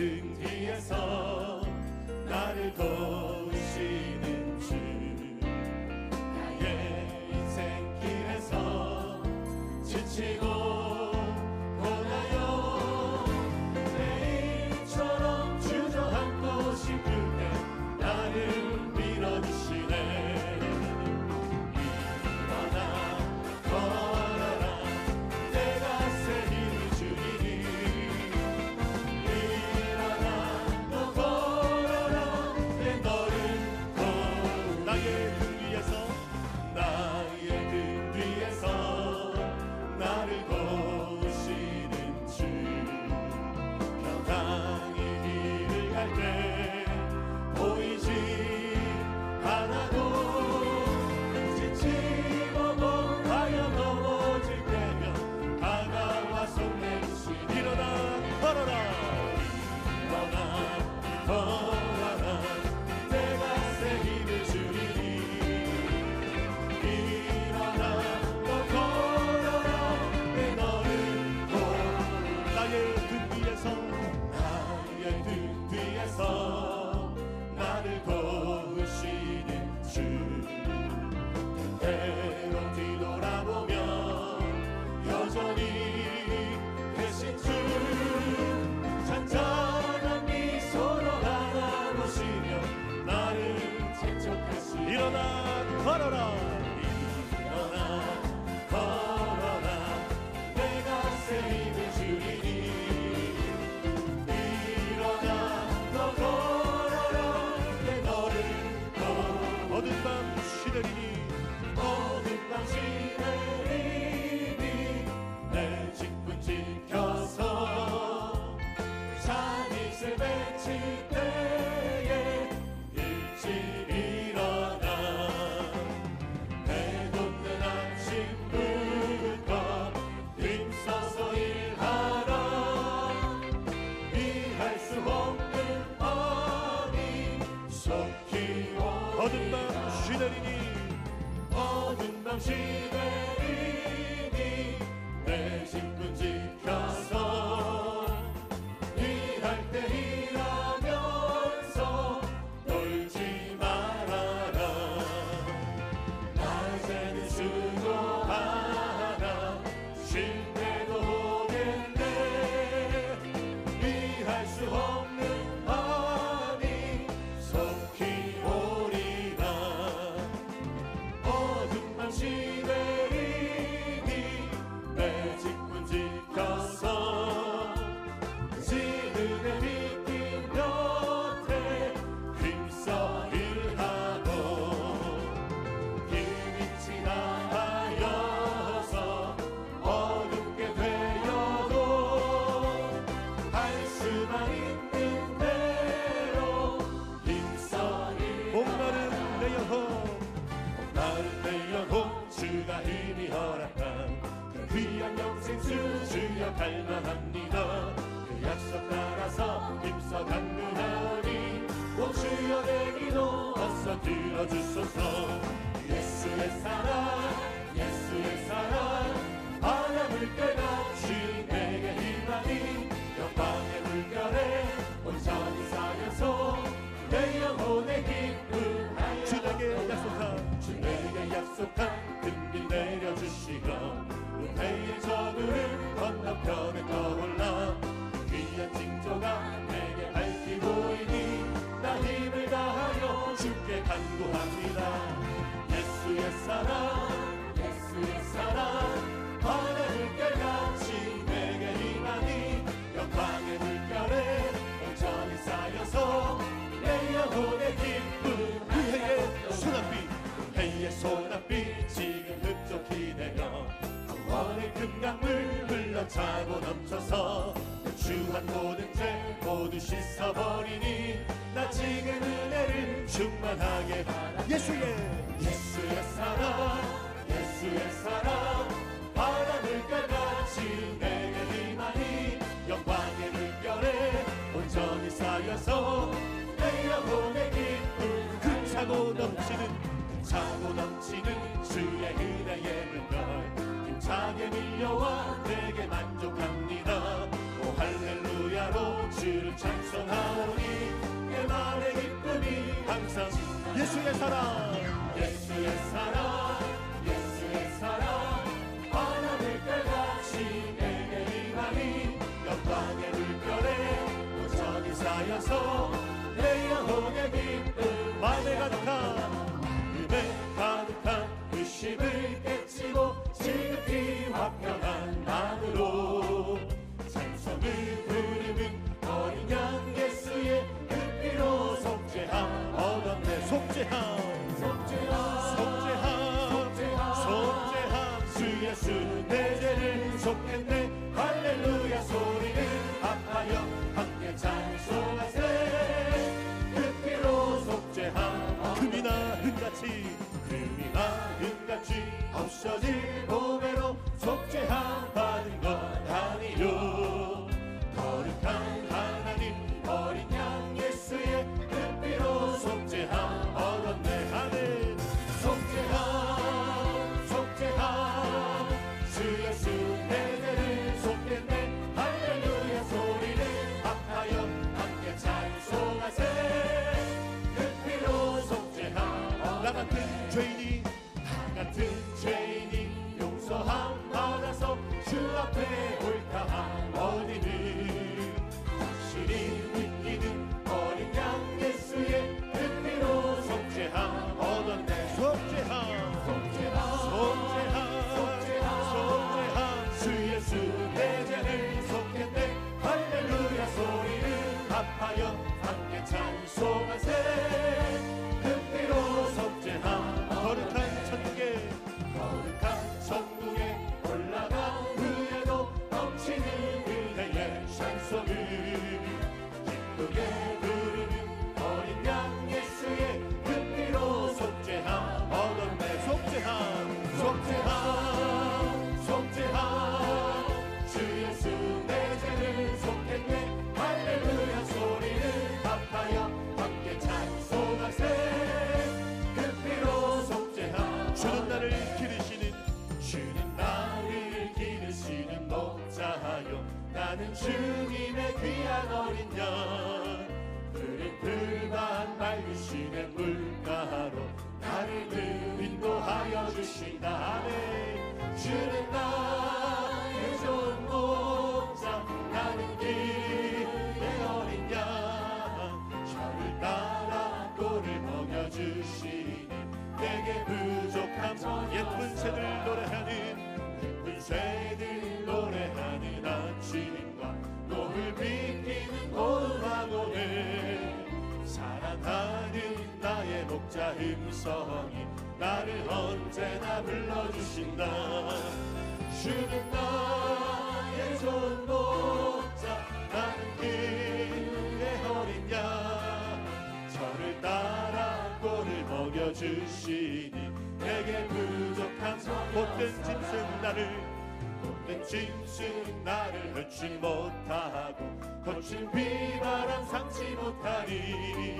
등 뒤에서 나를 도우시는 주, 나의 인생길에서 지치고 고나요 내일처럼 주저앉고 싶을 때 나를 밀어주시네. 일어나 걸어라 내가 새 힘을 주리니. 일어나 너 걸어라 내 너를 도우리. 나의 등 뒤에서 나의 등 뒤에서 나를 도우시는 주, 평강의 길을 갈 때 보이지 않아도 지치고 공하여 넘어질 때면 다가와 손 내주시. 일어나 걸어라 일어나 걸어라 내가 새 힘을 주리니. 일어나 너 걸어라 내 너를 도우리. 나의 등 뒤에서 나를 도우시는 주, 때로 뒤돌아보면 여전히 계신 주, 잔잔한 미소로 바라보시며 나를 재촉하시네. 일어나 걸어라 일어나 걸어라 내가 새 힘을 주리니. 일어나 너 걸어라 내 너를 도우리. 어둠 밤 시내리니 어둠 밤 시내리니 내 직분 지켜서 잔이슬 맺힐 때에 일찍 일어나 내 돋는 아침부터 힘써서 일하라. 이해할 수 없는 밤이 속히 오. 어둠 밤 시내리니 어둠 밤 시내리니 내 직분 지켜서 일할 때 일하면서 놀지 말아라. 낮에는 수고하나 쉴 때도 오겠네. 이해할 수 없는 밤이 속히 오리라. 어둠 밤 시내리니 내 직분 지켜서 지은의 빛긴 곁에 힘써 일하고 힘이 지나하여서 어둡게 되어도 할 수만 있는 대로 힘써 일하고. 목마른 내 영혼 목마른 내 영혼 주가 힘이 허락한 그 귀한 영생수 주여 갈망합니다. 그 약속 따라서 힘써 간구하니 오 주여 내 기도 어서 들어주소서. 예수의 사랑 예수의 사랑 바다 물결같이 내게 힘하니 영광의 물결에 온전히 쌓여서 내 영혼의 기쁨 하여. 주 내게 약속한 금빛 내려주시고 은혜의 저물을 건너편에 떠올라. 귀한 징조가 내게 밝히 보이니 나 힘을 다하여 주께 간구합니다. 예수의 사랑 예수의 사랑 바다 물결같이 내게 힘하니 영광의 물결에 온전히 쌓여서 내 영혼의 기쁨. 은혜의 소낙비 은혜의 소낙비 지금 흡족히 되며 구원의 금강물 흘러차고 넘쳐서 주한 모든 죄 모두 씻어버리니 나 지금 은혜를 충만하게 받아. 예수의 사랑 예수의 사랑 바다 물결같이 내게 힘하니 영광의 물결에 온전히 쌓여서 내 영혼의 기쁨. 차고 넘치는 주의 은혜의 물결 힘차게 밀려와 내게 만족합니다. 오 할렐루야로 주를 찬송하오니 내 맘의 기쁨이 항상 예수의 사랑 예수의 사랑 예수의 사랑 바나물결같이 내게 임하니 영광의 물결에 온전히 쌓여서 내 영혼의 기쁨 마음에 가득한 의심을 깨치고 지극히 화평한 마음으로 찬송을 부르는 어린 양 예수의 그 피로 속죄함 얻었네. 속죄함 속죄함 속죄함 속죄함 주 예수 내 죄를 속했네. 할렐루야 소리를 합하여 함께 찬송하세. 그 피로 속죄함 금이나 은같이 금같이 없어질 보배로 속죄함 받은 것 아니요. 거룩한 하나님 어린 양 예수의 그 피로 속죄함 얻었네. 아멘. 속죄함 속죄함 주 예수 내 죄를 속했네. 할렐루야 소리를 합하여 함께 찬송하세. 그 피로 속죄함 나 같은 죄인이 같은 죄인이 용서함 받아서 주 앞에 옳다함 어디는 확실히 믿기는 어린 양 예수의 그 피로 속죄함 얻었네. 속죄함 속죄함 속죄함 속죄함 주 예수 내 죄를 속했네. 할렐루야 소리를 합하여 함께 찬송하세. 그 피로 속죄함 거룩한 천국에 거룩한 천국에 올라간 후에도 넘치는 은혜의 찬송을 기쁘게 부르는 어린 양 예수의 그 피로 속죄함 얻었네. 속죄함 속죄함 속죄함 주 예수 내 죄를 속했네. 할렐루야 소리를 합하여 함께 찬송하세. 주는 나를 기르시는 주는 나를 기르시는 목자하여 나는 주님의 귀한 어린 양. 푸른 풀밭 맑으시는 물가로 나를 늘 인도하여 주신다. 아멘. 주는 나의 좋은 목자 나는 그의 어린 양. 저를 따라 꼴을 먹여주시니 내게 부족함 예쁜 새들 노래하는 예쁜 새들 노래하는 아침과 노을 비키는 고음하고는 사랑하는 나의 목자 음성이 나를 언제나 불러주신다. 주는 나의 좋은 목자 나는 그의 어린 양. 저를 따라 꼴을 먹여주시니 내게 부족한 못된 짐승 나를 헐지 못하고 거친 비바람 상치 못하니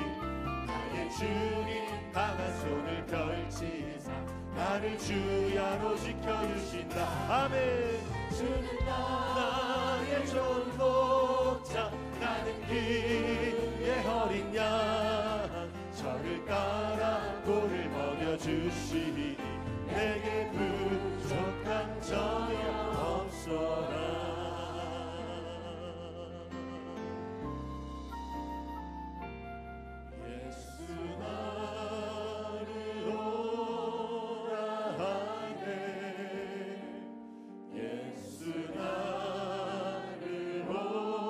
나의 주님 강한 손을 펼치사 나를 주야로 지켜주신다. 아멘. 주는 나의 좋은 목자 나는 그의 어린 양. 저를 따라 꼴을 먹여주시니 내게 부족한 전혀 없어라. 예수 나를 오라 하네. 예수 나를 오라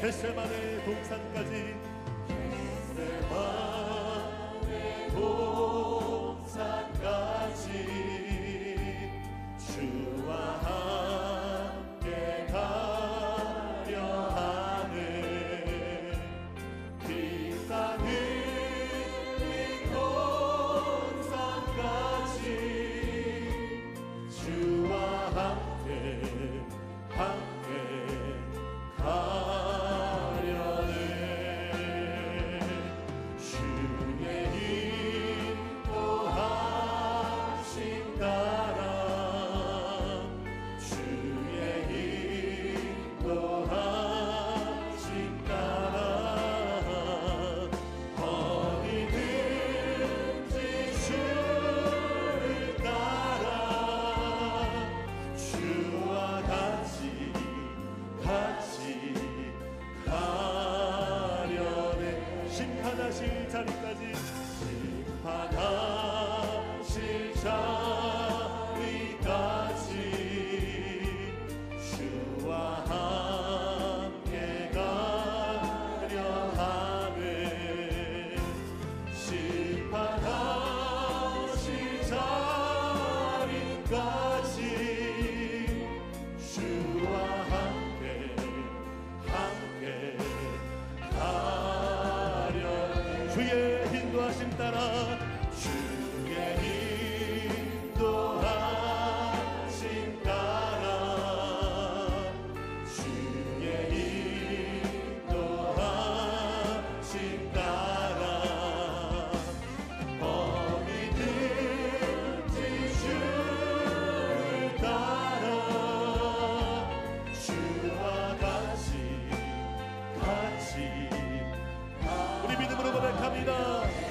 겟세마네 동산까지 겟세마네 동산까지 주와 함께 가려 하네. 피땀 흘린 동산까지 주와 함께 가려네. 주의 인도하심 따라 주의 인도하심 따라 어디든지 주를 따라 주와 같이 가려네. 심판하실 자리까지 심판하실 자리까지 주와 함께 가려 하네. 심판하실 자리까지 주와 함께 가려. 주의 인도하심 따라 주의 인도하심 따라 주의 인도하심 따라 어디든지 주를 따라 주와 같이 우리 믿음으로 고백합니다.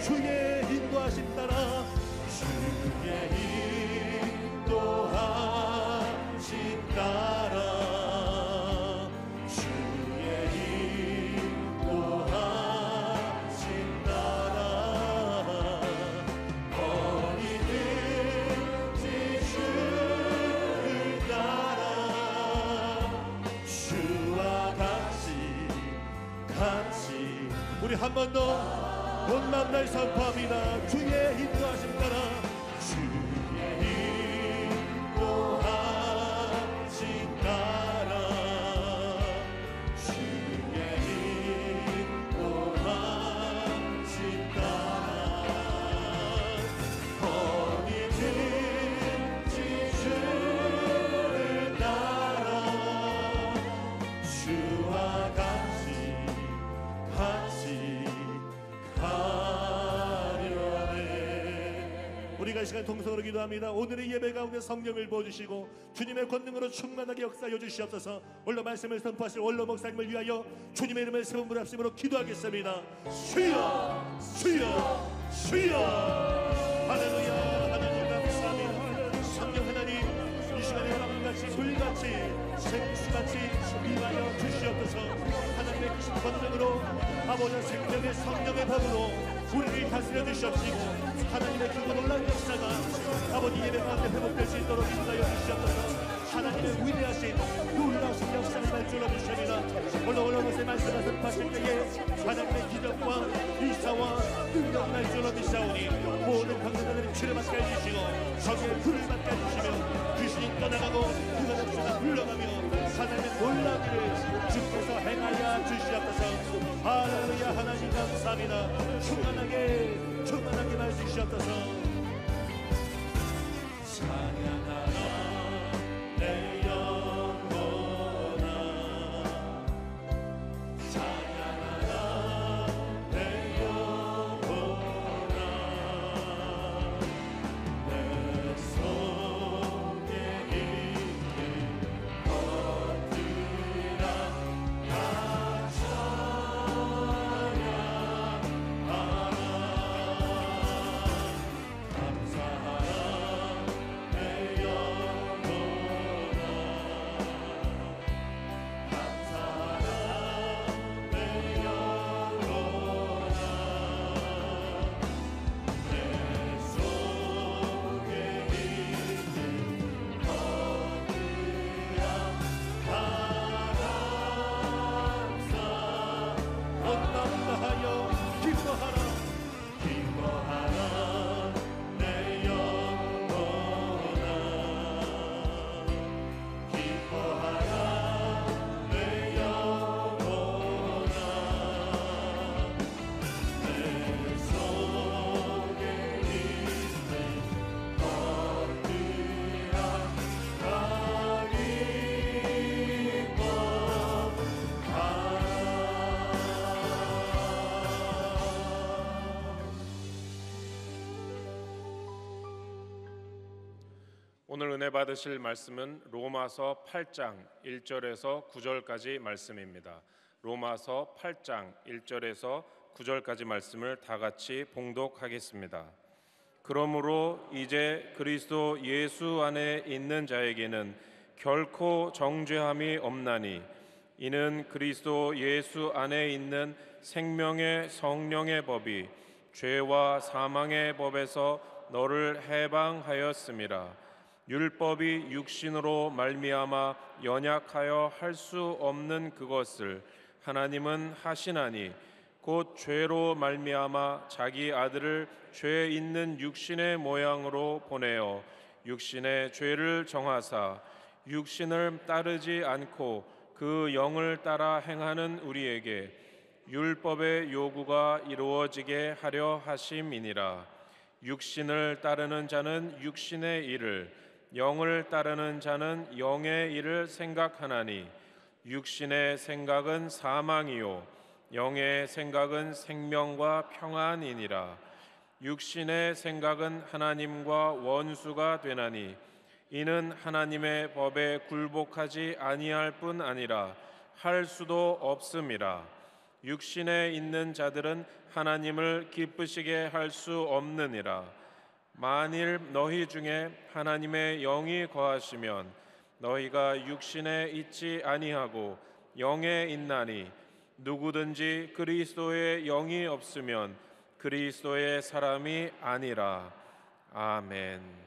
주의 인도하심 따라 주의 인도하심 따라 주의 인도하심 따라 어디든지 주를 따라 주와 같이 우리 한 번 더 온 만날 선포합니다. 주의 인도하심 따라 주의 인도하심 따라 주의 인도하심 따라 어디든지 주를 따라 주와 같이 가려네. 우리가 이 시간 통성으로 기도합니다. 오늘의 예배 가운데 성령을 부어주시고 주님의 권능으로 충만하게 역사하여 주시옵소서. 원로 말씀을 선포하실 원로 목사님을 위하여 주님의 이름을 세운 불합심으로 기도하겠습니다. 주여 주여 주여. 할렐루야. 하나님 감사합니다. 성령 하나님 이 시간에 밤같이 불같이 생수같이 임하여 주시옵소서. 하나님의 크신 권능으로 아버지 생명의 성령의 법으로 우리를 다스려 주시옵시고 하나님의 크고 놀라운 역사가 아버지 예배 가운데 회복될 수 있도록 인도하여 주시옵소서. 하나님의 위대하신 놀라우신 역사를 발주러 주십니다. 오늘 것에 말씀을 선포하실 때에 하나님의 기적과 이사와 능력 날주러 주시오니 모든 강사들이 치를 받게 해주시고 성의 불을 받게 해주시며 귀신이 떠나가고 그가 역사가 흘러가며 하나님의 놀라기를 주께서 행하여 주시옵소서. 할렐루야. 하나님 감사합니다. 충만하게 말씀주시옵소서. 찬양하라 내 영혼아 찬양하라 내 영혼아 내 속에 있는 것들아 다 찬양하라 오늘 은혜 받으실 말씀은 로마서 8장 1절에서 9절까지 말씀입니다. 로마서 8장 1절에서 9절까지 말씀을 다 같이 봉독하겠습니다. 그러므로 이제 그리스도 예수 안에 있는 자에게는 결코 정죄함이 없나니 이는 그리스도 예수 안에 있는 생명의 성령의 법이 죄와 사망의 법에서 너를 해방하였음이라. 율법이 육신으로 말미암아 연약하여 할 수 없는 그것을 하나님은 하시나니 곧 죄로 말미암아 자기 아들을 죄 있는 육신의 모양으로 보내어 육신의 죄를 정하사 육신을 따르지 않고 그 영을 따라 행하는 우리에게 율법의 요구가 이루어지게 하려 하심이니라. 육신을 따르는 자는 육신의 일을, 영을 따르는 자는 영의 일을 생각하나니 육신의 생각은 사망이요 영의 생각은 생명과 평안이니라. 육신의 생각은 하나님과 원수가 되나니 이는 하나님의 법에 굴복하지 아니할 뿐 아니라 할 수도 없음이라. 육신에 있는 자들은 하나님을 기쁘시게 할 수 없느니라. 만일 너희 중에 하나님의 영이 거하시면 너희가 육신에 있지 아니하고 영에 있나니 누구든지 그리스도의 영이 없으면 그리스도의 사람이 아니라. 아멘.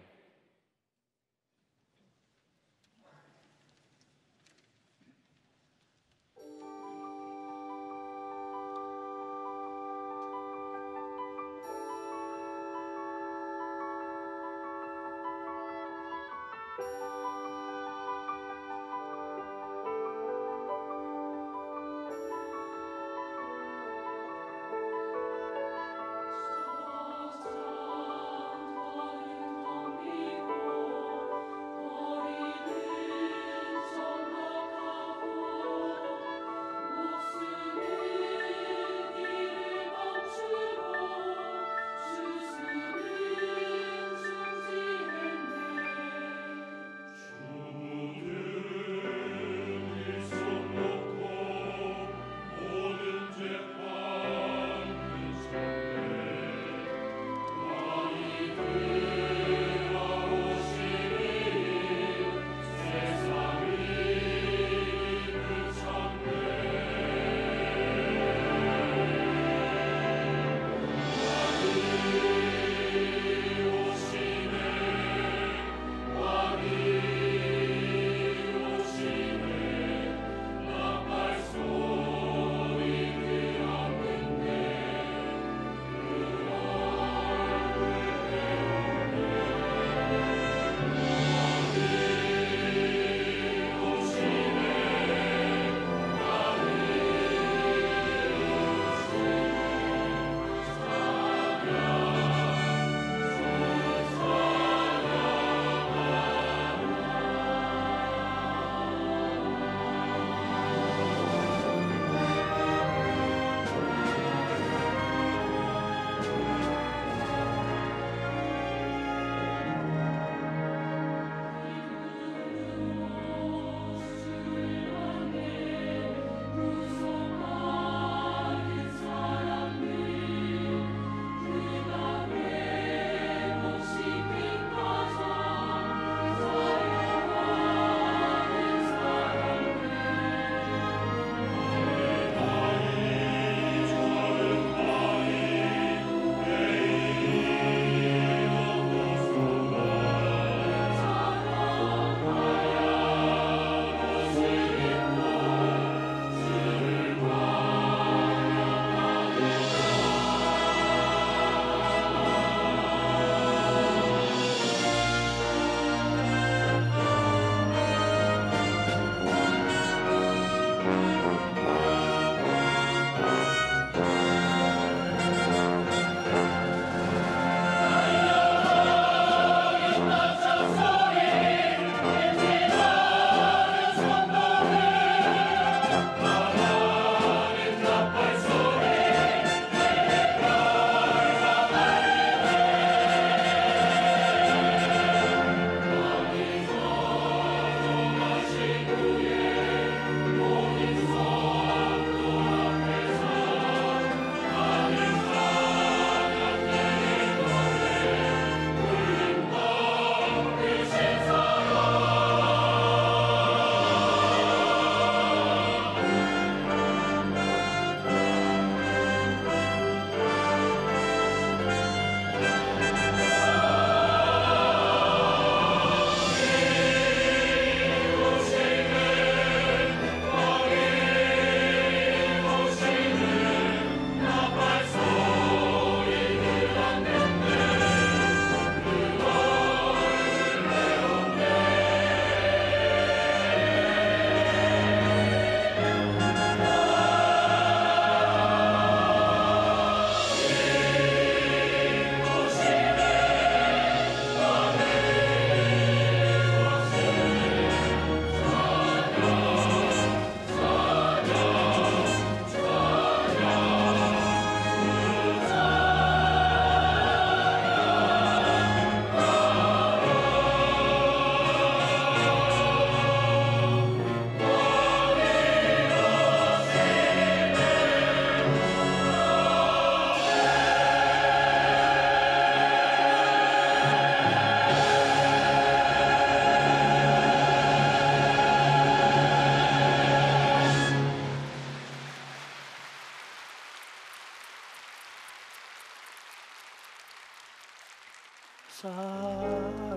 사랑하는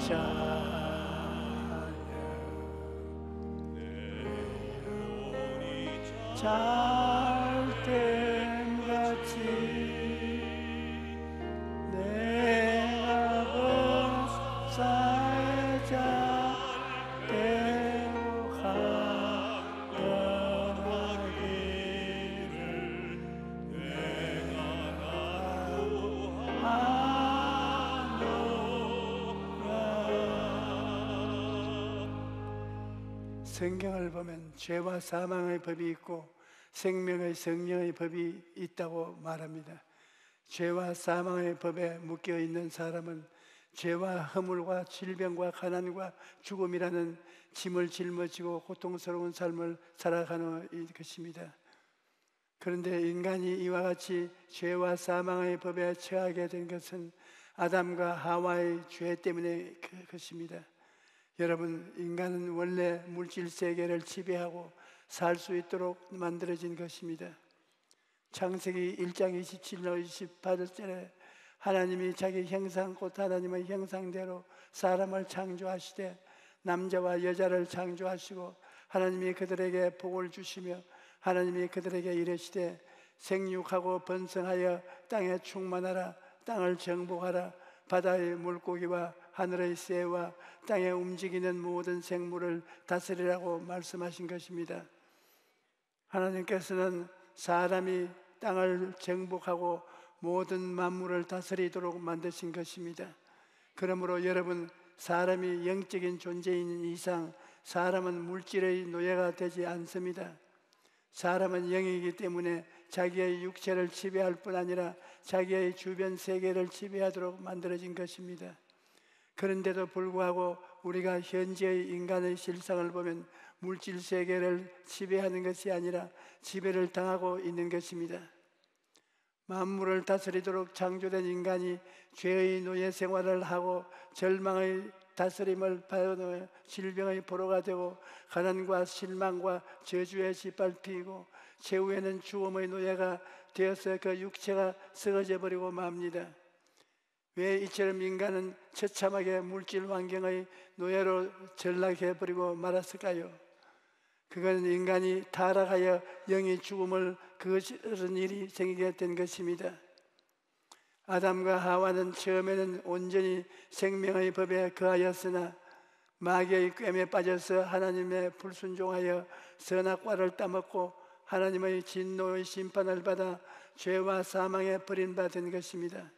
자야 잘된같이 내가 범사의 잘되고 강건하기를 성경을 보면 죄와 사망의 법이 있고 생명의 성령의 법이 있다고 말합니다. 죄와 사망의 법에 묶여 있는 사람은 죄와 허물과 질병과 가난과 죽음이라는 짐을 짊어지고 고통스러운 삶을 살아가는 것입니다. 그런데 인간이 이와 같이 죄와 사망의 법에 처하게 된 것은 아담과 하와의 죄 때문에 그것입니다. 여러분, 인간은 원래 물질 세계를 지배하고 살 수 있도록 만들어진 것입니다. 창세기 1장 27절 28절에 하나님이 자기 형상 곧 하나님의 형상대로 사람을 창조하시되 남자와 여자를 창조하시고 하나님이 그들에게 복을 주시며 하나님이 그들에게 이르시되 생육하고 번성하여 땅에 충만하라 땅을 정복하라 바다의 물고기와 하늘의 새와 땅에 움직이는 모든 생물을 다스리라고 말씀하신 것입니다. 하나님께서는 사람이 땅을 정복하고 모든 만물을 다스리도록 만드신 것입니다. 그러므로 여러분, 사람이 영적인 존재인 이상 사람은 물질의 노예가 되지 않습니다. 사람은 영이기 때문에 자기의 육체를 지배할 뿐 아니라 자기의 주변 세계를 지배하도록 만들어진 것입니다. 그런데도 불구하고 우리가 현재의 인간의 실상을 보면 물질 세계를 지배하는 것이 아니라 지배를 당하고 있는 것입니다. 만물을 다스리도록 창조된 인간이 죄의 노예 생활을 하고 절망의 다스림을 받아 질병의 보로가 되고 가난과 실망과 저주에 짓밟히고 최후에는 죽음의 노예가 되어서 그 육체가 썩어져 버리고 맙니다. 왜 이처럼 인간은 처참하게 물질 환경의 노예로 전락해 버리고 말았을까요? 그건 인간이 타락하여 영이 죽음을 그런 일이 생기게 된 것입니다. 아담과 하와는 처음에는 온전히 생명의 법에 거하였으나 마귀의 꿰매 빠져서 하나님의 불순종하여 선악과를 따먹고 하나님의 진노의 심판을 받아 죄와 사망에 버림받은 것입니다.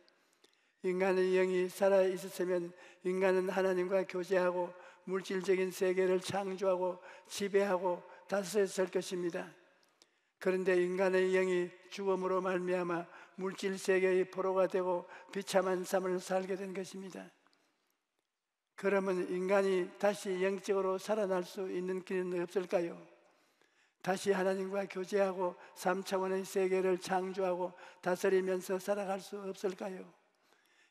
인간의 영이 살아있었으면 인간은 하나님과 교제하고 물질적인 세계를 창조하고 지배하고 다스렸을 것입니다. 그런데 인간의 영이 죽음으로 말미암아 물질 세계의 포로가 되고 비참한 삶을 살게 된 것입니다. 그러면 인간이 다시 영적으로 살아날 수 있는 길은 없을까요? 다시 하나님과 교제하고 3차원의 세계를 창조하고 다스리면서 살아갈 수 없을까요?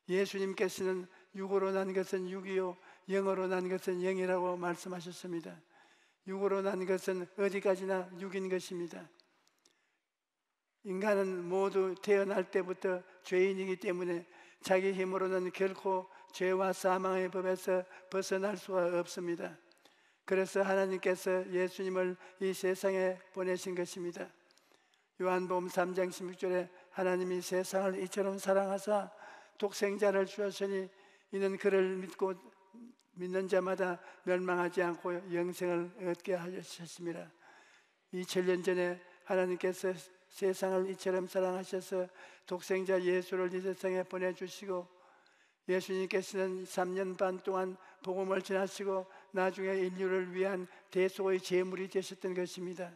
예수님께서는 육으로 난 것은 육이요 영으로 난 것은 영이라고 말씀하셨습니다. 육으로 난 것은 어디까지나 육인 것입니다. 인간은 모두 태어날 때부터 죄인이기 때문에 자기 힘으로는 결코 죄와 사망의 법에서 벗어날 수가 없습니다. 그래서 하나님께서 예수님을 이 세상에 보내신 것입니다. 요한복음 3장 16절에 하나님이 세상을 이처럼 사랑하사 독생자를 주었으니 이는 그를 믿는 자마다 멸망하지 않고 영생을 얻게 하셨습니다. 2000년 전에 하나님께서 세상을 이처럼 사랑하셔서 독생자 예수를 이 세상에 보내주시고 예수님께서는 3년 반 동안 복음을 전하시고 나중에 인류를 위한 대속의 제물이 되셨던 것입니다.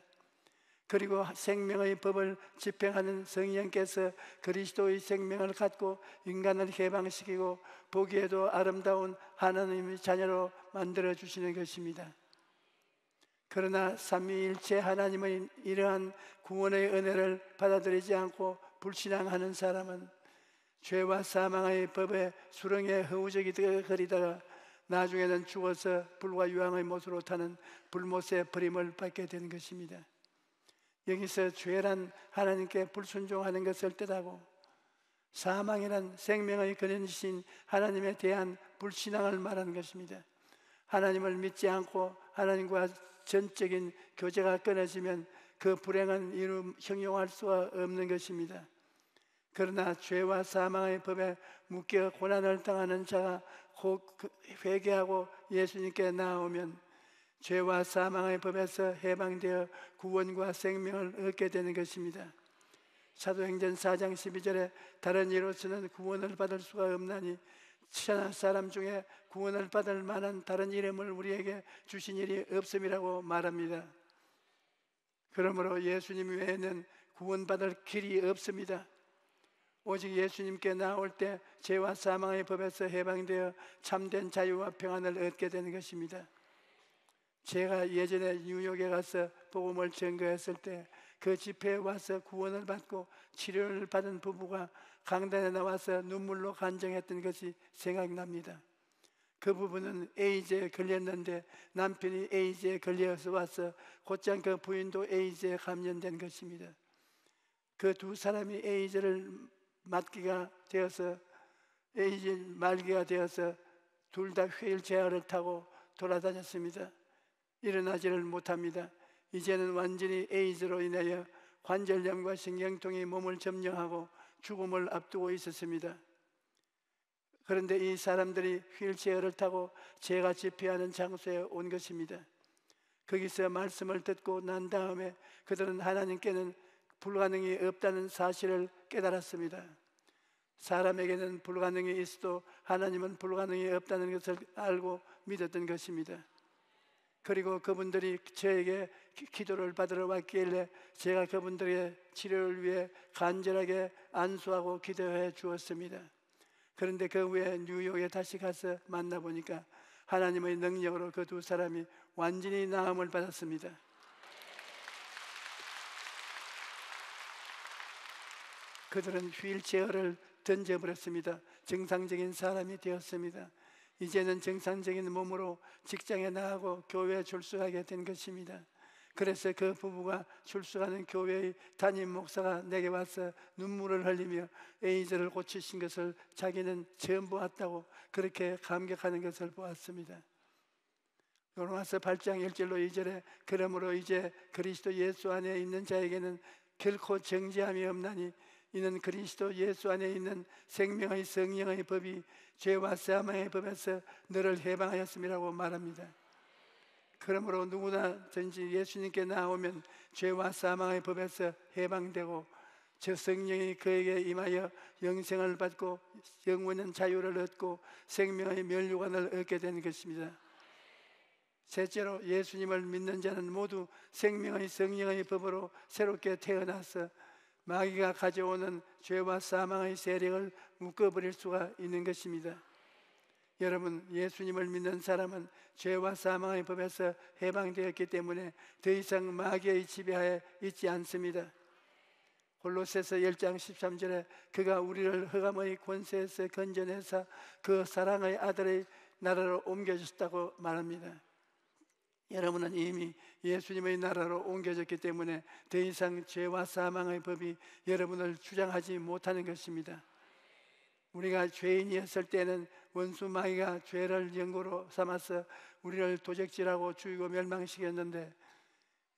그리고 생명의 법을 집행하는 성령께서 그리스도의 생명을 갖고 인간을 해방시키고 보기에도 아름다운 하나님의 자녀로 만들어 주시는 것입니다. 그러나 삼위일체 하나님의 이러한 구원의 은혜를 받아들이지 않고 불신앙하는 사람은 죄와 사망의 법에 수렁에 허우적이 거리다가 나중에는 죽어서 불과 유황의 못으로 타는 불못에 버림을 받게 되는 것입니다. 여기서 죄란 하나님께 불순종하는 것을 뜻하고 사망이란 생명의 근원이신 하나님에 대한 불신앙을 말하는 것입니다. 하나님을 믿지 않고 하나님과 전적인 교제가 끊어지면 그 불행한 이름 형용할 수가 없는 것입니다. 그러나 죄와 사망의 법에 묶여 고난을 당하는 자가 곧 회개하고 예수님께 나아오면 죄와 사망의 법에서 해방되어 구원과 생명을 얻게 되는 것입니다. 사도행전 4장 12절에 다른 이로서는 구원을 받을 수가 없나니 천하 사람 중에 구원을 받을 만한 다른 이름을 우리에게 주신 일이 없음이라고 말합니다. 그러므로 예수님 외에는 구원받을 길이 없습니다. 오직 예수님께 나올 때 죄와 사망의 법에서 해방되어 참된 자유와 평안을 얻게 되는 것입니다. 제가 예전에 뉴욕에 가서 복음을 증거했을 때 그 집회에 와서 구원을 받고 치료를 받은 부부가 강단에 나와서 눈물로 간증했던 것이 생각납니다. 그 부부는 에이즈에 걸렸는데 남편이 에이즈에 걸려서 와서 곧장 그 부인도 에이즈에 감염된 것입니다. 그 두 사람이 에이즈를 맞기가 되어서 에이즈 말기가 되어서 둘 다 휠체어를 타고 돌아다녔습니다. 일어나지를 못합니다. 이제는 완전히 에이즈로 인하여 관절염과 신경통이 몸을 점령하고 죽음을 앞두고 있었습니다. 그런데 이 사람들이 휠체어를 타고 제가 집회하는 장소에 온 것입니다. 거기서 말씀을 듣고 난 다음에 그들은 하나님께는 불가능이 없다는 사실을 깨달았습니다. 사람에게는 불가능이 있어도 하나님은 불가능이 없다는 것을 알고 믿었던 것입니다. 그리고 그분들이 저에게 기도를 받으러 왔길래 제가 그분들의 치료를 위해 간절하게 안수하고 기도해 주었습니다. 그런데 그 후에 뉴욕에 다시 가서 만나보니까 하나님의 능력으로 그 두 사람이 완전히 나음을 받았습니다. 그들은 휠체어를 던져버렸습니다. 정상적인 사람이 되었습니다. 이제는 정상적인 몸으로 직장에 나가고 교회에 출석하게 된 것입니다. 그래서 그 부부가 출석하는 교회의 담임 목사가 내게 와서 눈물을 흘리며 에이즈를 고치신 것을 자기는 처음 보았다고 그렇게 감격하는 것을 보았습니다. 로마서 8장 1절로 2절에 그러므로 이제 그리스도 예수 안에 있는 자에게는 결코 정죄함이 없나니 이는 그리스도 예수 안에 있는 생명의 성령의 법이 죄와 사망의 법에서 너를 해방하였음이라고 말합니다. 그러므로 누구나든지 예수님께 나오면 죄와 사망의 법에서 해방되고 저 성령이 그에게 임하여 영생을 받고 영원한 자유를 얻고 생명의 면류관을 얻게 되는 것입니다. 셋째로 예수님을 믿는 자는 모두 생명의 성령의 법으로 새롭게 태어나서 마귀가 가져오는 죄와 사망의 세력을 묶어버릴 수가 있는 것입니다. 여러분, 예수님을 믿는 사람은 죄와 사망의 법에서 해방되었기 때문에 더 이상 마귀의 지배하에 있지 않습니다. 골로새서 10장 13절에 그가 우리를 흑암의 권세에서 건져내사 그 사랑의 아들의 나라로 옮겨주셨다고 말합니다. 여러분은 이미 예수님의 나라로 옮겨졌기 때문에 더 이상 죄와 사망의 법이 여러분을 주장하지 못하는 것입니다. 우리가 죄인이었을 때는 원수 마귀가 죄를 연고로 삼아서 우리를 도적질하고 죽이고 멸망시켰는데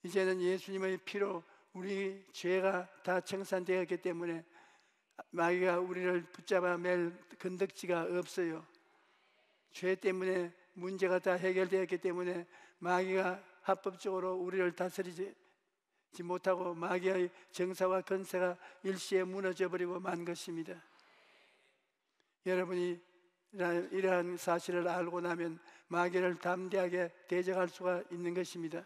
이제는 예수님의 피로 우리 죄가 다 청산되었기 때문에 마귀가 우리를 붙잡아 맬 건덕지가 없어요. 죄 때문에 문제가 다 해결되었기 때문에 마귀가 합법적으로 우리를 다스리지 못하고 마귀의 정사와 건세가 일시에 무너져 버리고 만 것입니다. 여러분이 이러한 사실을 알고 나면 마귀를 담대하게 대적할 수가 있는 것입니다.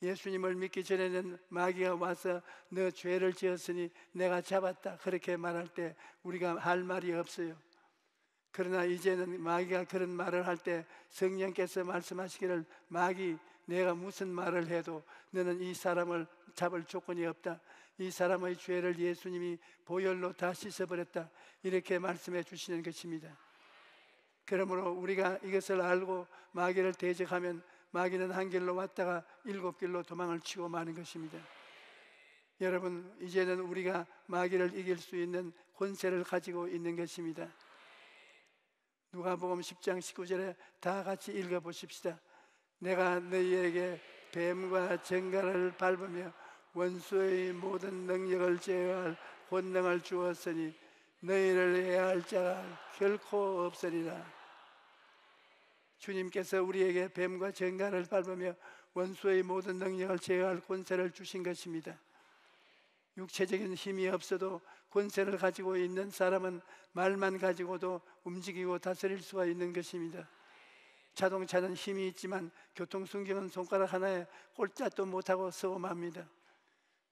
예수님을 믿기 전에는 마귀가 와서 너 죄를 지었으니 내가 잡았다 그렇게 말할 때 우리가 할 말이 없어요. 그러나 이제는 마귀가 그런 말을 할 때 성령께서 말씀하시기를 마귀 내가 무슨 말을 해도 너는 이 사람을 잡을 조건이 없다. 이 사람의 죄를 예수님이 보혈로 다 씻어버렸다. 이렇게 말씀해 주시는 것입니다. 그러므로 우리가 이것을 알고 마귀를 대적하면 마귀는 한 길로 왔다가 7길로 도망을 치고 마는 것입니다. 여러분, 이제는 우리가 마귀를 이길 수 있는 권세를 가지고 있는 것입니다. 누가복음 10장 19절에 다 같이 읽어보십시다. 내가 너희에게 뱀과 쟁갈을 밟으며 원수의 모든 능력을 제어할 권능을 주었으니 너희를 해할 자가 결코 없으리라. 주님께서 우리에게 뱀과 쟁갈을 밟으며 원수의 모든 능력을 제어할 권세를 주신 것입니다. 육체적인 힘이 없어도 권세를 가지고 있는 사람은 말만 가지고도 움직이고 다스릴 수가 있는 것입니다. 자동차는 힘이 있지만 교통순경은 손가락 하나에 꼴짝도 못하고 서고 맙니다.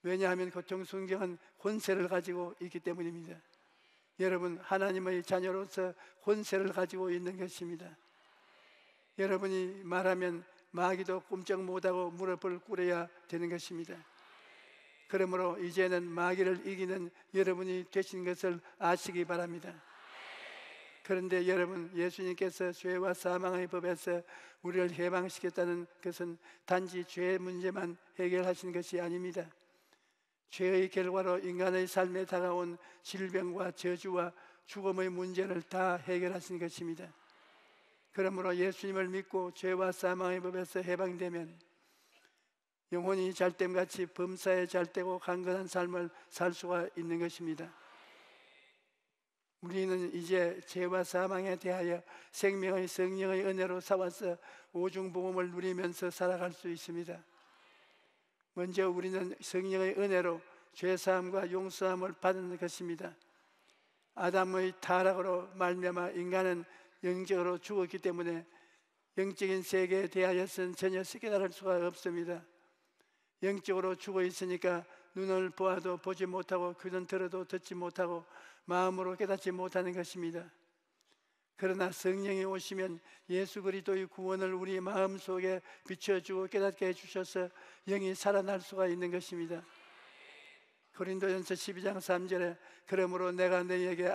왜냐하면 교통순경은 권세를 가지고 있기 때문입니다. 여러분, 하나님의 자녀로서 권세를 가지고 있는 것입니다. 여러분이 말하면 마귀도 꼼짝 못하고 무릎을 꿇어야 되는 것입니다. 그러므로 이제는 마귀를 이기는 여러분이 되신 것을 아시기 바랍니다. 그런데 여러분, 예수님께서 죄와 사망의 법에서 우리를 해방시켰다는 것은 단지 죄 문제만 해결하신 것이 아닙니다. 죄의 결과로 인간의 삶에 다가온 질병과 저주와 죽음의 문제를 다 해결하신 것입니다. 그러므로 예수님을 믿고 죄와 사망의 법에서 해방되면 영혼이 잘됨같이 범사에 잘되고 강건한 삶을 살 수가 있는 것입니다. 우리는 이제 죄와 사망에 대하여 생명의 성령의 은혜로 싸워서 오중복음을 누리면서 살아갈 수 있습니다. 먼저 우리는 성령의 은혜로 죄사함과 용서함을 받은 것입니다. 아담의 타락으로 말미암아 인간은 영적으로 죽었기 때문에 영적인 세계에 대하여서는 전혀 깨달을 수가 없습니다. 영적으로 죽어 있으니까 눈을 보아도 보지 못하고 귀는 들어도 듣지 못하고 마음으로 깨닫지 못하는 것입니다. 그러나 성령이 오시면 예수 그리스도의 구원을 우리 마음속에 비춰주고 깨닫게 해주셔서 영이 살아날 수가 있는 것입니다. 고린도전서 12장 3절에 그러므로 내가 너희에게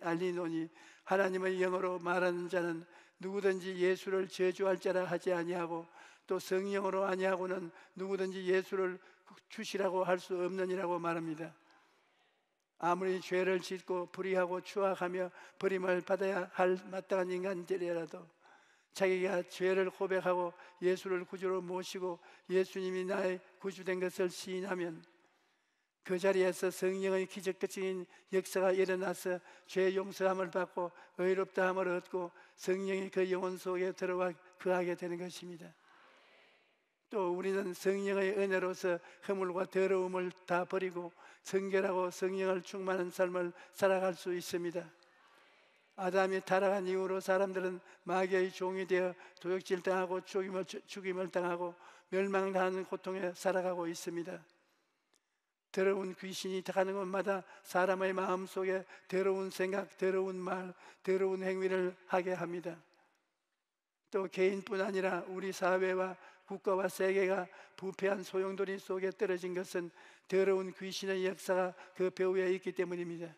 알리노니 하나님의 영으로 말하는 자는 누구든지 예수를 저주할 자라 하지 아니하고 또 성령으로 아니하고는 누구든지 예수를 주시라고 할 수 없느니라고 말합니다. 아무리 죄를 짓고 불의하고 추악하며 버림을 받아야 할 마땅한 인간들이라도 자기가 죄를 고백하고 예수를 구주로 모시고 예수님이 나의 구주된 것을 시인하면 그 자리에서 성령의 기적적인 역사가 일어나서 죄 용서함을 받고 의롭다함을 얻고 성령이 그 영혼 속에 들어와 거하게 되는 것입니다. 또 우리는 성령의 은혜로서 허물과 더러움을 다 버리고 성결하고 성령을 충만한 삶을 살아갈 수 있습니다. 아담이 타락한 이후로 사람들은 마귀의 종이 되어 도둑질 당하고 죽임을 당하고 멸망당하는 고통에 살아가고 있습니다. 더러운 귀신이 가는 곳마다 사람의 마음속에 더러운 생각, 더러운 말, 더러운 행위를 하게 합니다. 또 개인뿐 아니라 우리 사회와 국가와 세계가 부패한 소용돌이 속에 떨어진 것은 더러운 귀신의 역사가 그 배후에 있기 때문입니다.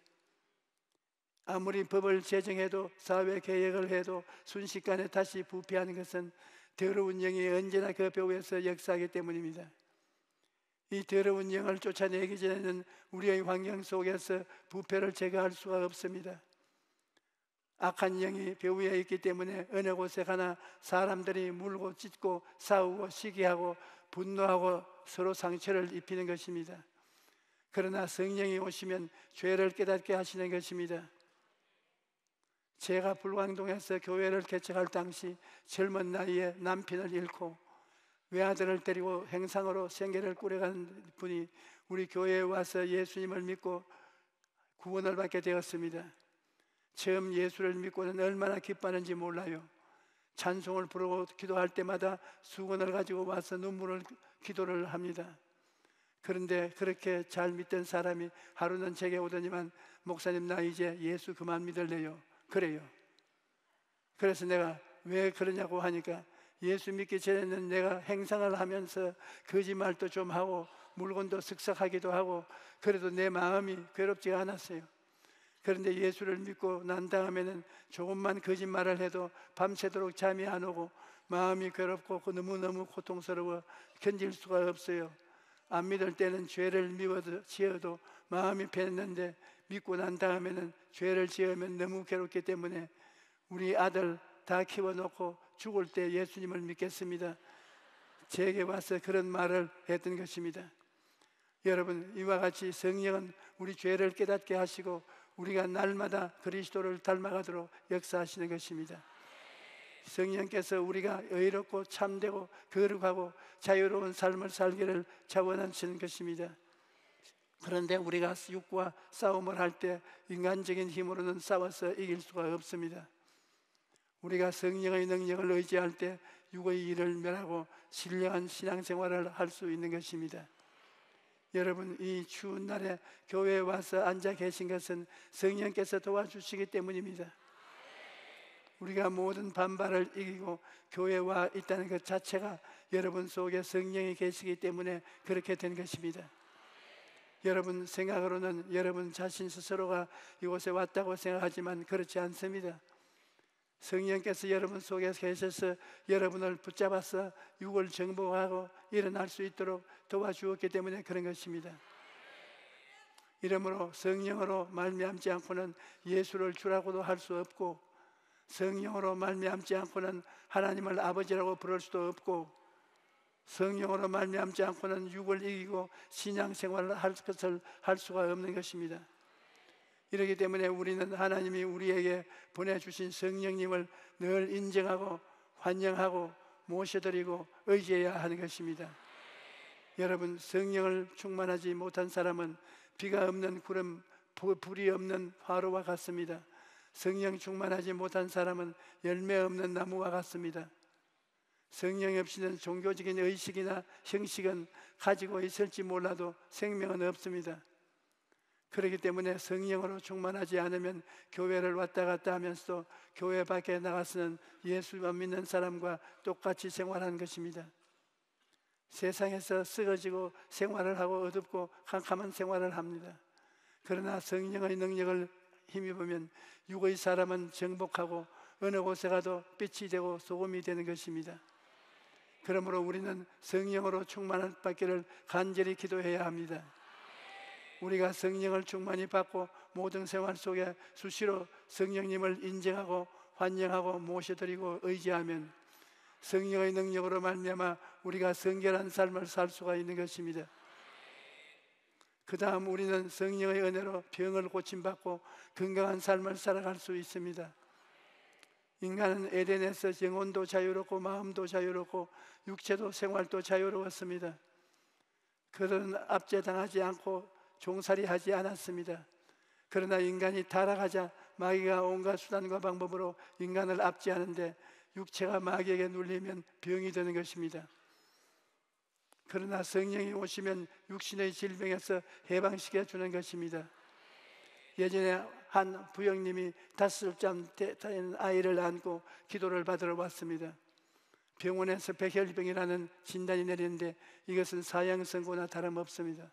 아무리 법을 제정해도 사회 개혁을 해도 순식간에 다시 부패하는 것은 더러운 영이 언제나 그 배후에서 역사하기 때문입니다. 이 더러운 영을 쫓아내기 전에는 우리의 환경 속에서 부패를 제거할 수가 없습니다. 악한 영이 배후에 있기 때문에 어느 곳에 가나 사람들이 물고 찢고 싸우고 시기하고 분노하고 서로 상처를 입히는 것입니다. 그러나 성령이 오시면 죄를 깨닫게 하시는 것입니다. 제가 불광동에서 교회를 개척할 당시 젊은 나이에 남편을 잃고 외아들을 데리고 행상으로 생계를 꾸려가는 분이 우리 교회에 와서 예수님을 믿고 구원을 받게 되었습니다. 처음 예수를 믿고는 얼마나 기뻐하는지 몰라요. 찬송을 부르고 기도할 때마다 수건을 가지고 와서 기도를 합니다. 그런데 그렇게 잘 믿던 사람이 하루는 제게 오더니만 목사님 나 이제 예수 그만 믿을래요. 그래요. 그래서 내가 왜 그러냐고 하니까 예수 믿기 전에는 내가 행상을 하면서 거짓말도 좀 하고 물건도 쓱싹하기도 하고 그래도 내 마음이 괴롭지가 않았어요. 그런데 예수를 믿고 난 다음에는 조금만 거짓말을 해도 밤새도록 잠이 안 오고 마음이 괴롭고 너무너무 고통스러워 견딜 수가 없어요. 안 믿을 때는 죄를 지어도 마음이 편했는데 믿고 난 다음에는 죄를 지으면 너무 괴롭기 때문에 우리 아들 다 키워놓고 죽을 때 예수님을 믿겠습니다. 제게 와서 그런 말을 했던 것입니다. 여러분, 이와 같이 성령은 우리 죄를 깨닫게 하시고 우리가 날마다 그리스도를 닮아가도록 역사하시는 것입니다. 성령께서 우리가 의롭고 참되고 거룩하고 자유로운 삶을 살기를 자원하시는 것입니다. 그런데 우리가 육과 싸움을 할 때 인간적인 힘으로는 싸워서 이길 수가 없습니다. 우리가 성령의 능력을 의지할 때 육의 일을 멸하고 신령한 신앙생활을 할 수 있는 것입니다. 여러분, 이 추운 날에 교회에 와서 앉아 계신 것은 성령께서 도와주시기 때문입니다. 우리가 모든 반발을 이기고 교회에 와 있다는 것 자체가 여러분 속에 성령이 계시기 때문에 그렇게 된 것입니다. 여러분 생각으로는 여러분 자신 스스로가 이곳에 왔다고 생각하지만 그렇지 않습니다. 성령께서 여러분 속에 계셔서 여러분을 붙잡아서 육을 정복하고 일어날 수 있도록 도와주었기 때문에 그런 것입니다. 이러므로 성령으로 말미암지 않고는 예수를 주라고도 할 수 없고, 성령으로 말미암지 않고는 하나님을 아버지라고 부를 수도 없고, 성령으로 말미암지 않고는 육을 이기고 신앙생활을 할 것을 할 수가 없는 것입니다. 이렇기 때문에 우리는 하나님이 우리에게 보내주신 성령님을 늘 인정하고 환영하고 모셔드리고 의지해야 하는 것입니다. 여러분, 성령을 충만하지 못한 사람은 비가 없는 구름, 불이 없는 화로와 같습니다. 성령 충만하지 못한 사람은 열매 없는 나무와 같습니다. 성령 없이는 종교적인 의식이나 형식은 가지고 있을지 몰라도 생명은 없습니다. 그렇기 때문에 성령으로 충만하지 않으면 교회를 왔다 갔다 하면서도 교회 밖에 나가서는 예수만 믿는 사람과 똑같이 생활하는 것입니다. 세상에서 쓰러지고 생활을 하고 어둡고 캄캄한 생활을 합니다. 그러나 성령의 능력을 힘입으면 육의 사람은 정복하고 어느 곳에 가도 빛이 되고 소금이 되는 것입니다. 그러므로 우리는 성령으로 충만받기를 간절히 기도해야 합니다. 우리가 성령을 충만히 받고 모든 생활 속에 수시로 성령님을 인정하고 환영하고 모셔드리고 의지하면 성령의 능력으로 말미암아 우리가 성결한 삶을 살 수가 있는 것입니다. 그 다음 우리는 성령의 은혜로 병을 고침받고 건강한 삶을 살아갈 수 있습니다. 인간은 에덴에서 영혼도 자유롭고 마음도 자유롭고 육체도 생활도 자유로웠습니다. 그들은 압제당하지 않고 종살이하지 않았습니다. 그러나 인간이 타락하자 마귀가 온갖 수단과 방법으로 인간을 압제하는데 육체가 마귀에게 눌리면 병이 되는 것입니다. 그러나 성령이 오시면 육신의 질병에서 해방시켜 주는 것입니다. 예전에 한 부형님이 5살 된 아이를 안고 기도를 받으러 왔습니다. 병원에서 백혈병이라는 진단이 내리는데 이것은 사형선고나 다름없습니다.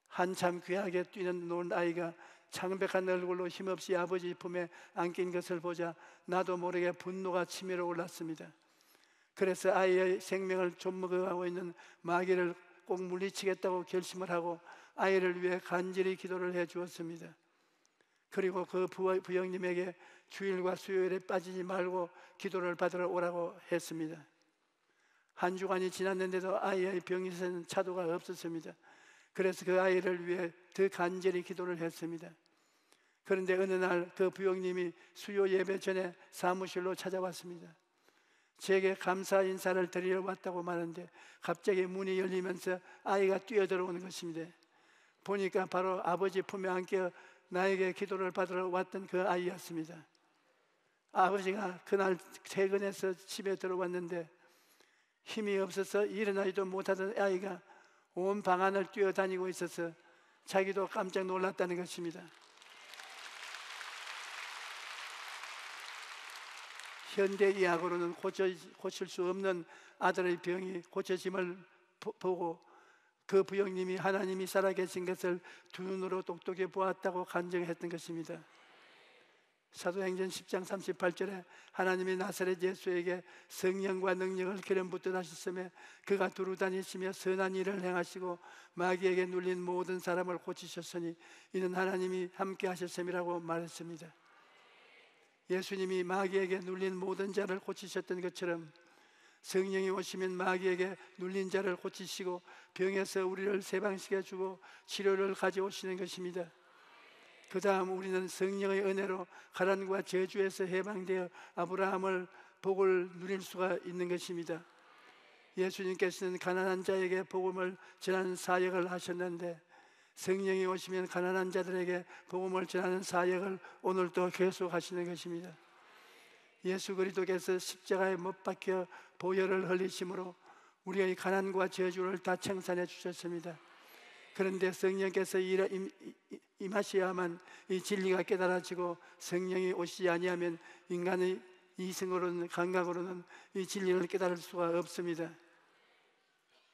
한참 귀하게 뛰는 노는 아이가 창백한 얼굴로 힘없이 아버지 품에 안긴 것을 보자 나도 모르게 분노가 치밀어 올랐습니다. 그래서 아이의 생명을 좀먹어가고 있는 마귀를 꼭 물리치겠다고 결심을 하고 아이를 위해 간절히 기도를 해 주었습니다. 그리고 그 부형님에게 주일과 수요일에 빠지지 말고 기도를 받으러 오라고 했습니다. 한 주간이 지났는데도 아이의 병에서는 차도가 없었습니다. 그래서 그 아이를 위해 더 간절히 기도를 했습니다. 그런데 어느 날 그 부형님이 수요 예배 전에 사무실로 찾아왔습니다. 제게 감사 인사를 드리러 왔다고 말하는데 갑자기 문이 열리면서 아이가 뛰어들어오는 것입니다. 보니까 바로 아버지 품에 안겨 나에게 기도를 받으러 왔던 그 아이였습니다. 아버지가 그날 퇴근해서 집에 들어왔는데 힘이 없어서 일어나지도 못하던 아이가 온 방안을 뛰어다니고 있어서 자기도 깜짝 놀랐다는 것입니다. 현대의학으로는 고칠 수 없는 아들의 병이 고쳐짐을 보고 그 부형님이 하나님이 살아계신 것을 두 눈으로 똑똑히 보았다고 간증했던 것입니다. 사도행전 10장 38절에 하나님이 나사렛 예수에게 성령과 능력을 기름 붓듯 하셨으며 그가 두루 다니시며 선한 일을 행하시고 마귀에게 눌린 모든 사람을 고치셨으니 이는 하나님이 함께 하셨음이라고 말했습니다. 예수님이 마귀에게 눌린 모든 자를 고치셨던 것처럼 성령이 오시면 마귀에게 눌린 자를 고치시고 병에서 우리를 세방시켜 주고 치료를 가져오시는 것입니다. 그 다음 우리는 성령의 은혜로 가난과 저주에서 해방되어 아브라함을 복을 누릴 수가 있는 것입니다. 예수님께서는 가난한 자에게 복음을 전하는 사역을 하셨는데 성령이 오시면 가난한 자들에게 복음을 전하는 사역을 오늘도 계속하시는 것입니다. 예수 그리스도께서 십자가에 못 박혀 보혈을 흘리심으로 우리의 가난과 저주를 다 청산해 주셨습니다. 그런데 성령께서 임하셔야만 이 진리가 깨달아지고 성령이 오시지 아니하면 인간의 이성으로는 감각으로는 이 진리를 깨달을 수가 없습니다.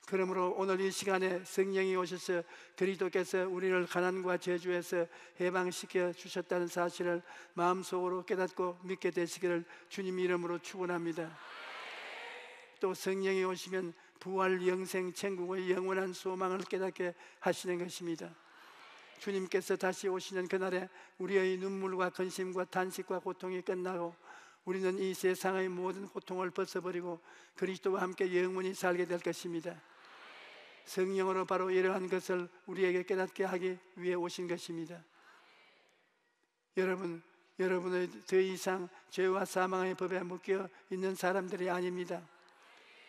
그러므로 오늘 이 시간에 성령이 오셔서 그리스도께서 우리를 가난과 저주에서 해방시켜 주셨다는 사실을 마음속으로 깨닫고 믿게 되시기를 주님 이름으로 축원합니다. 또 성령이 오시면 부활, 영생, 천국의 영원한 소망을 깨닫게 하시는 것입니다. 주님께서 다시 오시는 그날에 우리의 눈물과 근심과 탄식과 고통이 끝나고 우리는 이 세상의 모든 고통을 벗어버리고 그리스도와 함께 영원히 살게 될 것입니다. 성령으로 바로 이러한 것을 우리에게 깨닫게 하기 위해 오신 것입니다. 여러분은 더 이상 죄와 사망의 법에 묶여 있는 사람들이 아닙니다.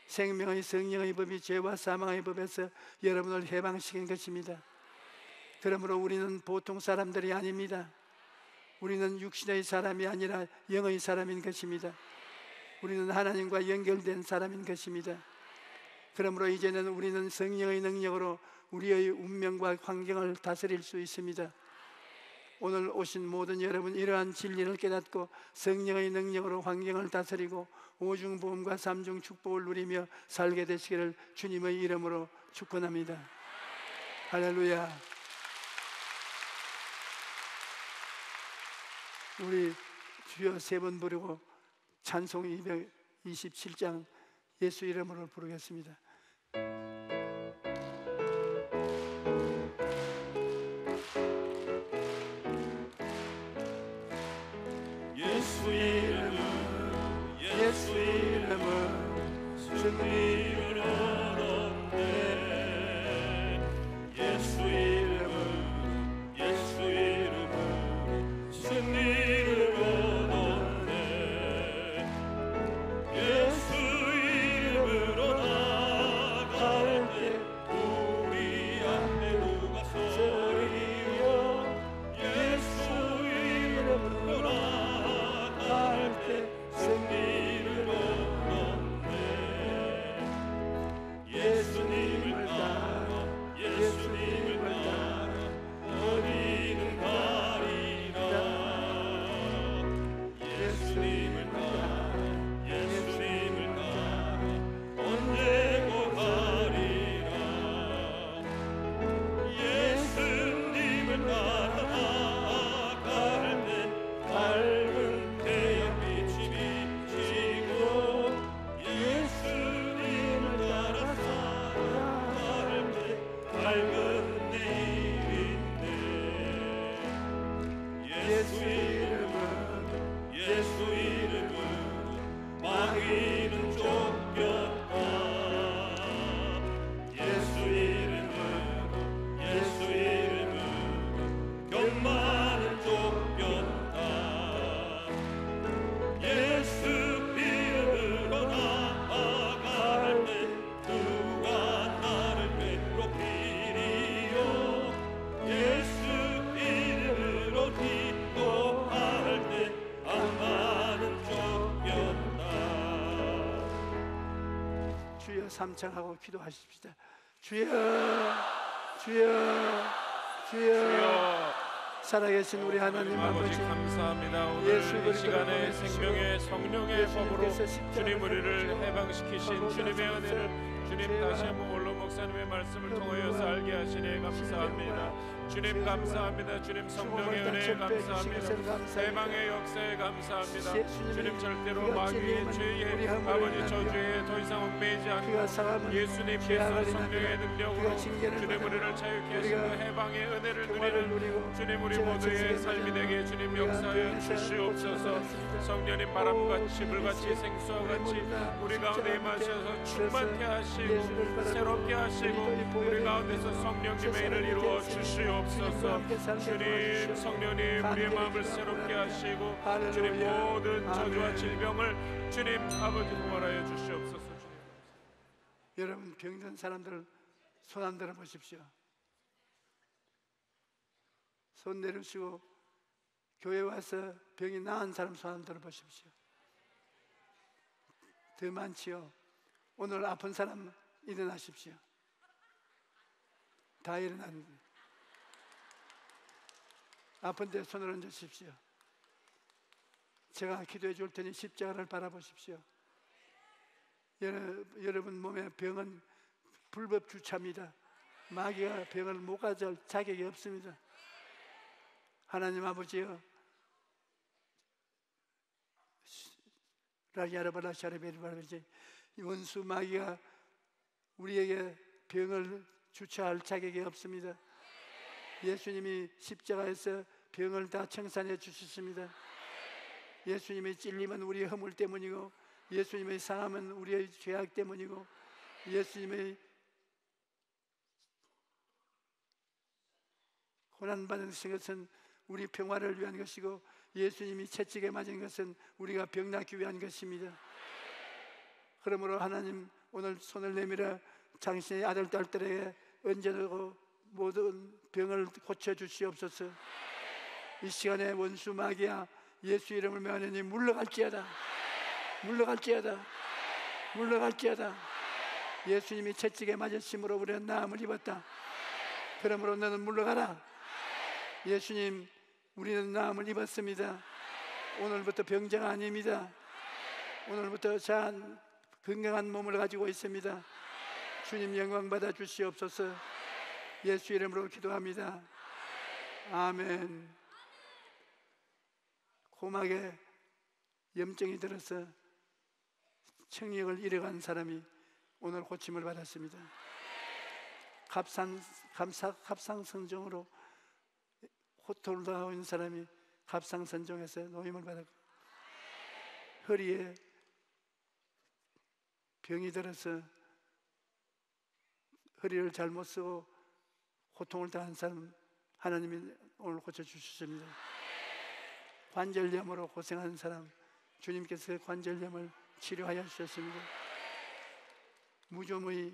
생명의 성령의 법이 죄와 사망의 법에서 여러분을 해방시킨 것입니다. 그러므로 우리는 보통 사람들이 아닙니다. 우리는 육신의 사람이 아니라 영의 사람인 것입니다. 우리는 하나님과 연결된 사람인 것입니다. 그러므로 이제는 우리는 성령의 능력으로 우리의 운명과 환경을 다스릴 수 있습니다. 오늘 오신 모든 여러분, 이러한 진리를 깨닫고 성령의 능력으로 환경을 다스리고 오중보험과 삼중 축복을 누리며 살게 되시기를 주님의 이름으로 축원합니다. 할렐루야. 우리 주여 세 번 부르고 찬송 227장 예수 이름으로 부르겠습니다. 예수 이름은 예수 이름은 승리를 얻었네. 예수 이름은 승리를 얻었네. 예수 이름으로 나갈 때 우리 앞에 누가 서리요. 예수 이름으로 나갈 때 승리를 얻었네. 예수님을 따라 예수님을 따라 어디는 가리라. 예수님을 따라 예수님을 따라 언제고 가리라. 예수님을 따라 나아갈 때 밝은 태양빛이 비치고 예수님을 따라 살아갈 때 밝은 내일인데. 예수 이름은 마귀는 쫓겼다. 예수 이름은 교만은 쫓겼다. 예수 이름으로 나아갈 때 누가 나를 괴롭히리요. 예수 이름으로 기도할 때 악마는 쫓겼다. 주여 삼창하고 기도하십시다. 주여 주여 주여 살아계신 우리 하나님 아버지 아버지, 감사합니다. 오늘 예수 이 그리스도를 시간에 보내주시고 생명의 성령의 법으로 예수님께서 십자가를 주님 우리를 지시고 해방시키신 바로 주님의 나서서 은혜를 주님 다시 한번 원로 목사님의 말씀을 통하여서 알게 하시니 감사합니다. 주님 감사합니다. 주님 성령의 은혜에 감사합니다. 대망의 역사에 감사합니다. 주님 절대로 마귀의 죄에 아버지 저주에 더 이상 얽매이지 않고 예수님께서 성령의 능력으로 주님 우리를 자유케 하시고 해방의 은혜를 누리는 주님 우리 모두의 삶이 되게 주님 역사에 주시옵소서. 성령님 바람같이 불같이 생수와 같이 우리 가운데 임하셔서 충만케 하시고 새롭게 하시고 우리 가운데서 성령님의 일을 이루어 주시옵소서. 주님 성령님 우리의 마음을 새롭게 하시고 주님 모든 저주와 질병을 주님 아버지 부활하여 주시옵소서. 주님. 여러분 병든 사람들 손 안 들어 보십시오. 손 내리시고 교회 와서 병이 나은 사람 손 안 들어 보십시오. 더 많지요. 오늘 아픈 사람 일어나십시오. 다 일어났는데 아픈데 손을 얹으십시오. 제가 기도해 줄 테니 십자가를 바라보십시오. 여러분 몸의 병은 불법 주차입니다. 마귀가 병을 못 가져올 자격이 없습니다. 하나님 아버지여, 라기아라바라샤르베르바르지 원수 마귀가 우리에게 병을 주차할 자격이 없습니다. 예수님이 십자가에서 병을 다 청산해 주셨습니다. 예수님의 찔림은 우리의 허물 때문이고 예수님의 상함은 우리의 죄악 때문이고 예수님의 고난받은 것은 우리 평화를 위한 것이고 예수님이 채찍에 맞은 것은 우리가 병 낫기 위한 것입니다. 그러므로 하나님 오늘 손을 내밀어 당신의 아들 딸들에게 얹어놓고 모든 병을 고쳐주시옵소서. 이 시간에 원수 마귀야 예수 이름을 명하니 물러갈지어다. 물러갈지어다. 물러갈지어다. 예수님이 채찍에 맞으심으로 우리는 나음을 입었다. 그러므로 너는 물러가라. 예수님 우리는 나음을 입었습니다. 오늘부터 병자가 아닙니다. 오늘부터 참 건강한 몸을 가지고 있습니다. 주님 영광 받아 주시옵소서. 예수 이름으로 기도합니다. 아멘. 고막에 염증이 들어서 청력을 잃어간 사람이 오늘 고침을 받았습니다. 갑상선종으로 호통을 당하고 있는 사람이 갑상선종에서 노임을 받았고, 허리에 병이 들어서 허리를 잘못 쓰고 고통을 당한 사람 하나님이 오늘 고쳐주셨습니다. 관절염으로 고생하는 사람 주님께서 관절염을 치료하여 주셨습니다. 무좀의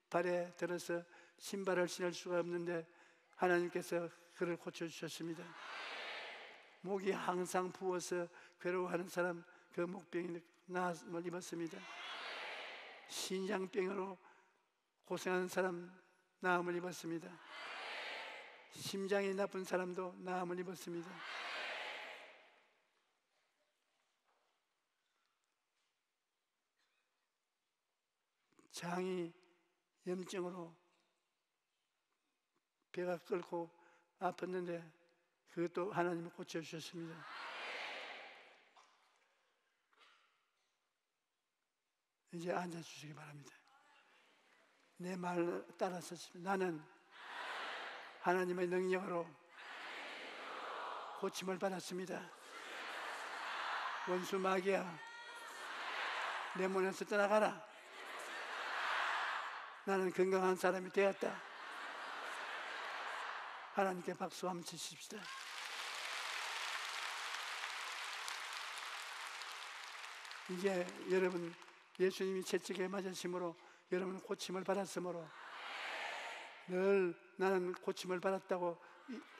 발에 들어서 신발을 신을 수가 없는데 하나님께서 그를 고쳐주셨습니다. 목이 항상 부어서 괴로워하는 사람 그 목병이 나음을 입었습니다. 신장병으로 고생하는 사람 나음을 입었습니다. 심장이 나쁜 사람도 나음을 입었습니다. 장이 염증으로 배가 끓고 아팠는데 그것도 하나님이 고쳐주셨습니다. 이제 앉아주시기 바랍니다. 내 말 따라서 나는 하나님의 능력으로 고침을 받았습니다. 원수 마귀야, 내 몸에서 떠나가라. 나는 건강한 사람이 되었다. 하나님께 박수 한번 치십시다. 이제 여러분 예수님이 채찍에 맞으심으로 여러분 고침을 받았으므로 늘 나는 고침을 받았다고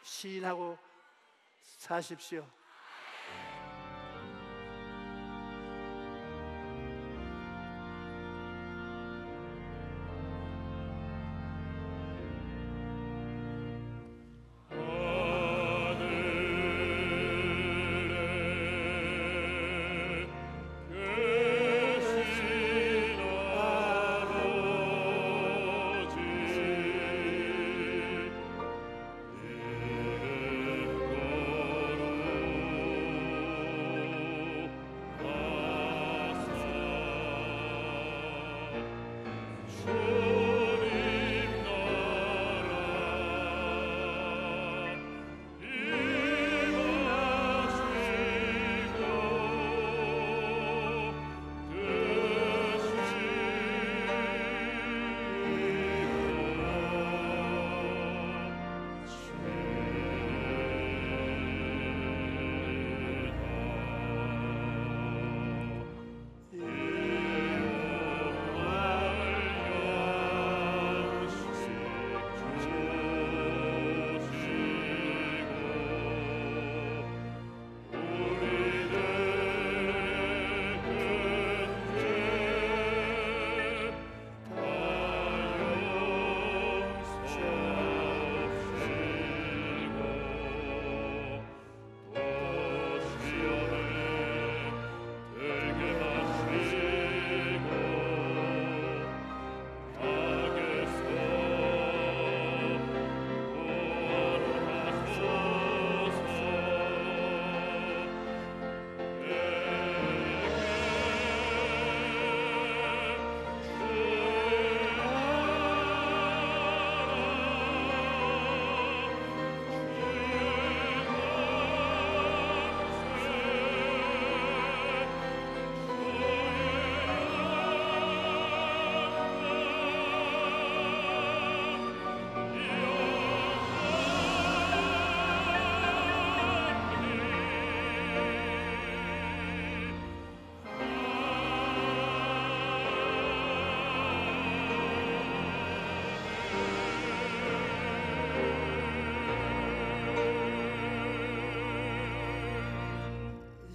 시인하고 사십시오.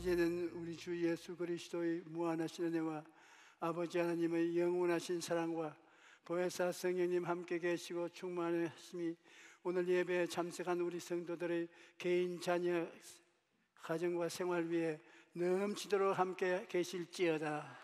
이제는 우리 주 예수 그리스도의 무한하신 은혜와 아버지 하나님의 영원하신 사랑과 보혜사 성령님 함께 계시고 충만하심이 오늘 예배에 참석한 우리 성도들의 개인 자녀 가정과 생활 위에 넘치도록 함께 계실지어다.